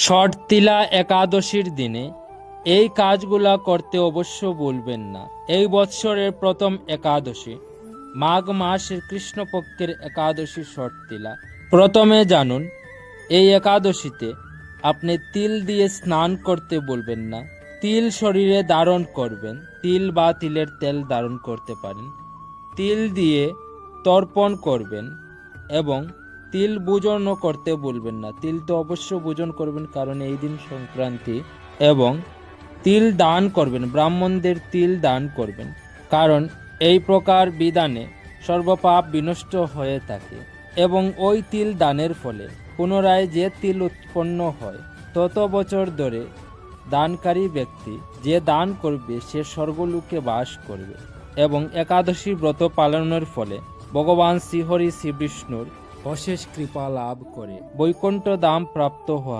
শর্তিলা একাদশীর দিনে এই কাজগুলা করতে অবশ্য ভুলবেন না। এই বৎসরের প্রথম একাদশী মাঘ মাসের কৃষ্ণপক্ষের একাদশী শর্তিলা। প্রথমে জানুন, এই একাদশীতে আপনি তিল দিয়ে স্নান করতে ভুলবেন না। তিল শরীরে ধারণ করবেন, তিল বা তিলের তেল ধারণ করতে পারেন। তিল দিয়ে তর্পণ করবেন এবং তিল ভোজনও করতে ভুলবেন না। তিল তো অবশ্য ভোজন করবেন, কারণ এই দিন সংক্রান্তি। এবং তিল দান করবেন, ব্রাহ্মণদের তিল দান করবেন, কারণ এই প্রকার বিধানে সর্বপাপ বিনষ্ট হয়ে থাকে। এবং ওই তিল দানের ফলে পুনরায় যে তিল উৎপন্ন হয় তত বছর ধরে দানকারী ব্যক্তি যে দান করবে সে স্বর্গলোকে বাস করবে। এবং একাদশী ব্রত পালনের ফলে ভগবান শ্রীহরি শ্রীবিষ্ণুর অশেষ কৃপা লাভ করে বৈকুণ্ঠ ধাম প্রাপ্ত হয়।